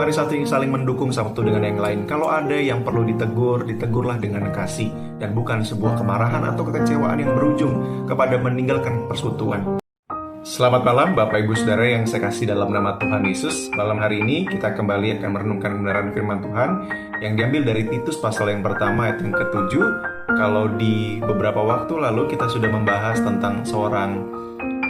Mari saling mendukung satu dengan yang lain. Kalau ada yang perlu ditegur, ditegurlah dengan kasih, dan bukan sebuah kemarahan atau kekecewaan yang berujung kepada meninggalkan persekutuan. Selamat malam Bapak Ibu Saudara yang saya kasih dalam nama Tuhan Yesus. Malam hari ini kita kembali akan merenungkan kebenaran firman Tuhan yang diambil dari Titus pasal yang pertama ayat yang ke-7. Kalau di beberapa waktu lalu kita sudah membahas tentang seorang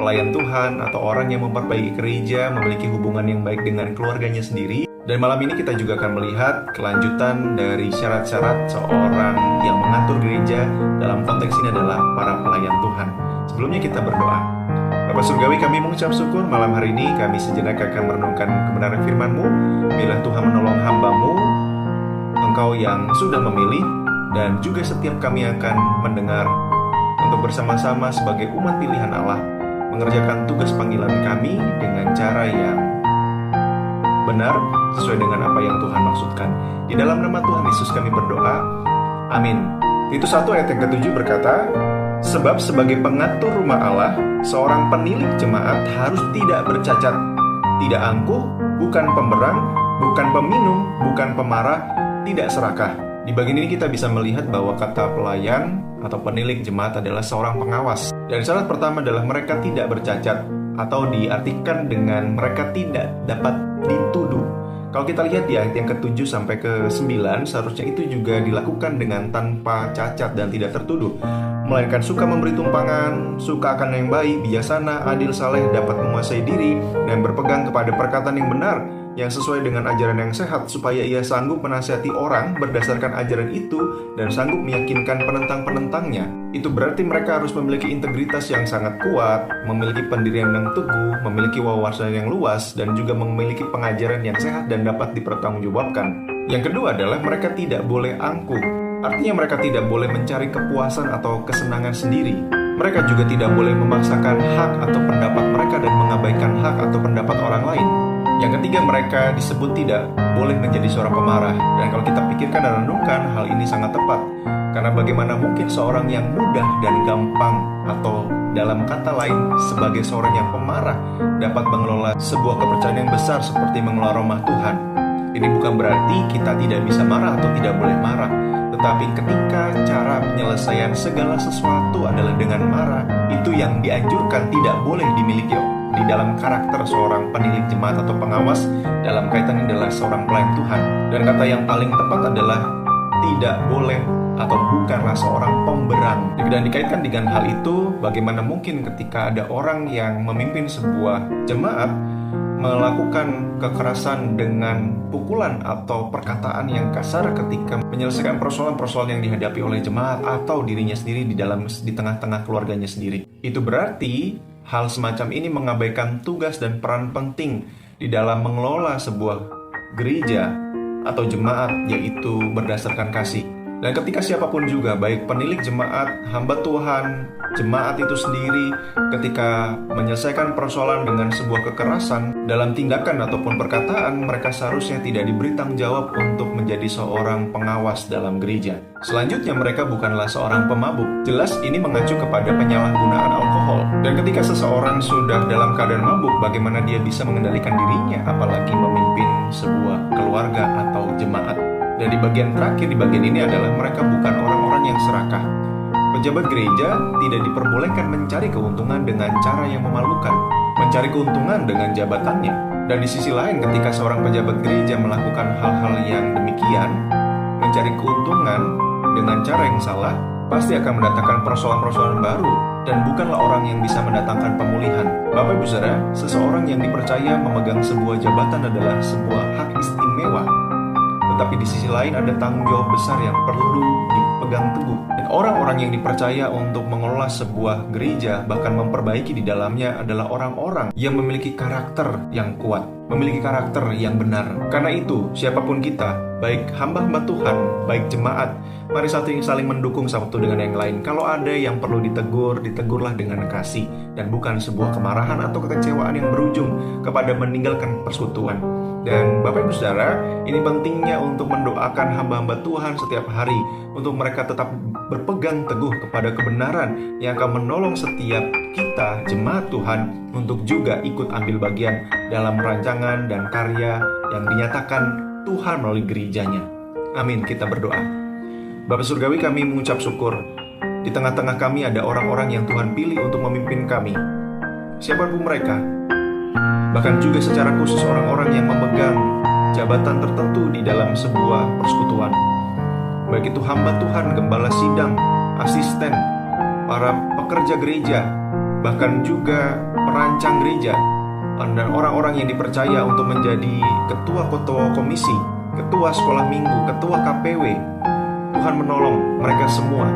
pelayan Tuhan atau orang yang memperbaiki gereja, memiliki hubungan yang baik dengan keluarganya sendiri. Dan malam ini kita juga akan melihat kelanjutan dari syarat-syarat seorang yang mengatur gereja. Dalam konteks ini adalah para pelayan Tuhan. Sebelumnya kita berdoa. Bapak Surgawi, kami mengucap syukur malam hari ini kami sejenak akan merenungkan kebenaran firman-Mu. Biarlah Tuhan menolong hamba-Mu, Engkau yang sudah memilih, dan juga setiap kami akan mendengar untuk bersama-sama sebagai umat pilihan Allah mengerjakan tugas panggilan kami dengan cara yang benar sesuai dengan apa yang Tuhan maksudkan. Di dalam nama Tuhan Yesus kami berdoa. Amin. Titus 1 ayat yang ke-7 berkata, sebab sebagai pengatur rumah Allah, seorang penilik jemaat harus tidak bercacat, tidak angkuh, bukan pemberang, bukan peminum, bukan pemarah, tidak serakah. Di bagian ini kita bisa melihat bahwa kata pelayan atau penilik jemaat adalah seorang pengawas. Dan syarat pertama adalah mereka tidak bercacat, atau diartikan dengan mereka tidak dapat dituduh. Kalau kita lihat di ayat yang ke-7 sampai ke-9, seharusnya itu juga dilakukan dengan tanpa cacat dan tidak tertuduh, melainkan suka memberi tumpangan, suka akan yang baik, bijaksana, adil, saleh, dapat menguasai diri, dan berpegang kepada perkataan yang benar, yang sesuai dengan ajaran yang sehat, supaya ia sanggup menasihati orang berdasarkan ajaran itu dan sanggup meyakinkan penentang-penentangnya. Itu berarti mereka harus memiliki integritas yang sangat kuat, memiliki pendirian yang teguh, memiliki wawasan yang luas, dan juga memiliki pengajaran yang sehat dan dapat dipertanggungjawabkan. Yang kedua adalah mereka tidak boleh angkuh. Artinya mereka tidak boleh mencari kepuasan atau kesenangan sendiri. Mereka juga tidak boleh memaksakan hak atau pendapat mereka dan mengabaikan hak atau pendapat orang lain. Yang ketiga, mereka disebut tidak boleh menjadi seorang pemarah. Dan kalau kita pikirkan dan renungkan, hal ini sangat tepat. Karena bagaimana mungkin seorang yang mudah dan gampang, atau dalam kata lain, sebagai seorang yang pemarah, dapat mengelola sebuah kepercayaan yang besar seperti mengelola rumah Tuhan. Ini bukan berarti kita tidak bisa marah atau tidak boleh marah. Tetapi ketika cara penyelesaian segala sesuatu adalah dengan marah, itu yang dianjurkan tidak boleh dimiliki di dalam karakter seorang penilik jemaat atau pengawas. Dalam kaitan ini adalah seorang pelayan Tuhan. Dan kata yang paling tepat adalah tidak boleh atau bukanlah seorang pemberang. Dan dikaitkan dengan hal itu, bagaimana mungkin ketika ada orang yang memimpin sebuah jemaat melakukan kekerasan dengan pukulan atau perkataan yang kasar ketika menyelesaikan persoalan-persoalan yang dihadapi oleh jemaat atau dirinya sendiri di tengah-tengah keluarganya sendiri. Itu berarti hal semacam ini mengabaikan tugas dan peran penting di dalam mengelola sebuah gereja atau jemaat, yaitu berdasarkan kasih. Dan ketika siapapun juga, baik penilik jemaat, hamba Tuhan, jemaat itu sendiri, ketika menyelesaikan persoalan dengan sebuah kekerasan dalam tindakan ataupun perkataan, mereka seharusnya tidak diberi tanggung jawab untuk menjadi seorang pengawas dalam gereja. Selanjutnya, mereka bukanlah seorang pemabuk. Jelas ini mengacu kepada penyalahgunaan alkohol. Dan ketika seseorang sudah dalam keadaan mabuk, bagaimana dia bisa mengendalikan dirinya, apalagi memimpin sebuah keluarga atau jemaat. Dan di bagian terakhir, di bagian ini adalah mereka bukan orang-orang yang serakah. Pejabat gereja tidak diperbolehkan mencari keuntungan dengan cara yang memalukan, mencari keuntungan dengan jabatannya. Dan di sisi lain, ketika seorang pejabat gereja melakukan hal-hal yang demikian, mencari keuntungan dengan cara yang salah, pasti akan mendatangkan persoalan-persoalan baru, dan bukanlah orang yang bisa mendatangkan pemulihan. Bapak Ibu Saudara, seseorang yang dipercaya memegang sebuah jabatan adalah sebuah hak istimewa. Tetapi di sisi lain ada tanggung jawab besar yang perlu dipegang teguh. Dan orang-orang yang dipercaya untuk mengelola sebuah gereja, bahkan memperbaiki di dalamnya, adalah orang-orang yang memiliki karakter yang kuat, memiliki karakter yang benar. Karena itu, siapapun kita, baik hamba-hamba Tuhan, baik jemaat, mari saling mendukung satu dengan yang lain. Kalau ada yang perlu ditegur, ditegurlah dengan kasih, dan bukan sebuah kemarahan atau kekecewaan yang berujung kepada meninggalkan persekutuan. Dan Bapak Ibu Saudara, ini pentingnya untuk mendoakan hamba-hamba Tuhan setiap hari, untuk mereka tetap berpegang teguh kepada kebenaran yang akan menolong setiap kita, jemaat Tuhan, untuk juga ikut ambil bagian dalam rancangan dan karya yang dinyatakan Tuhan melalui gerejanya. Amin, kita berdoa. Bapa Surgawi, kami mengucap syukur. Di tengah-tengah kami ada orang-orang yang Tuhan pilih untuk memimpin kami. Siapapun mereka, bahkan juga secara khusus orang-orang yang memegang jabatan tertentu di dalam sebuah persekutuan. Baik itu hamba Tuhan, gembala sidang, asisten, para pekerja gereja, bahkan juga perancang gereja, dan orang-orang yang dipercaya untuk menjadi ketua-ketua komisi, ketua sekolah minggu, ketua KPW. Tuhan menolong mereka semua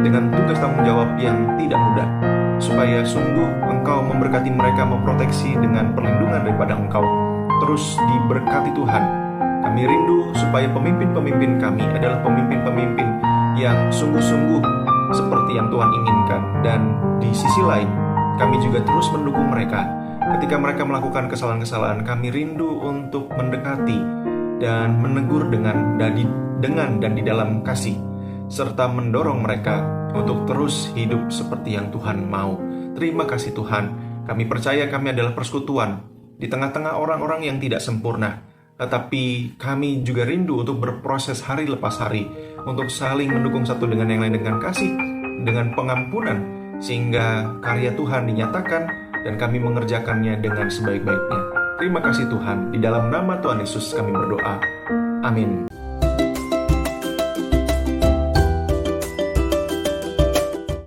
dengan tugas tanggung jawab yang tidak mudah, supaya sungguh Engkau memberkati mereka, memproteksi dengan perlindungan daripada Engkau. Terus diberkati Tuhan. Kami rindu supaya pemimpin-pemimpin kami adalah pemimpin-pemimpin yang sungguh-sungguh seperti yang Tuhan inginkan. Dan di sisi lain, kami juga terus mendukung mereka. Ketika mereka melakukan kesalahan-kesalahan, kami rindu untuk mendekati dan menegur dengan dan di dalam kasih, serta mendorong mereka untuk terus hidup seperti yang Tuhan mau. Terima kasih Tuhan. Kami percaya kami adalah persekutuan di tengah-tengah orang-orang yang tidak sempurna, tetapi kami juga rindu untuk berproses hari lepas hari, untuk saling mendukung satu dengan yang lain dengan kasih, dengan pengampunan, sehingga karya Tuhan dinyatakan dan kami mengerjakannya dengan sebaik-baiknya. Terima kasih Tuhan. Di dalam nama Tuhan Yesus kami berdoa. Amin.